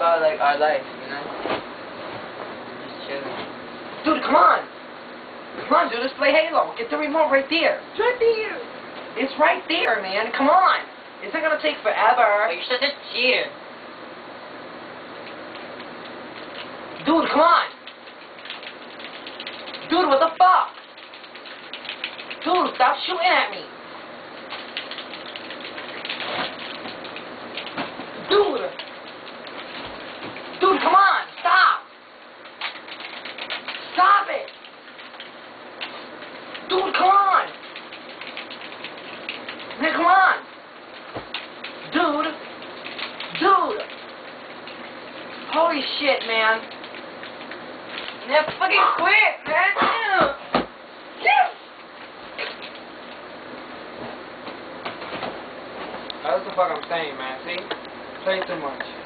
about like our life, you know? Just chilling. Dude, come on! Come on, dude, let's play Halo. Get the remote right there. It's right there. It's right there, man. Come on. It's not gonna take forever. Oh, you're such a cheater. Dude, come on. Dude, what the fuck? Dude, stop shooting at me. Dude. Dude, come on. Stop. Stop it. Dude, come on. Man, come on. Dude. Dude. Holy shit, man. Man, fucking quit, man. That's what the fuck I'm saying, man. See? Play too much.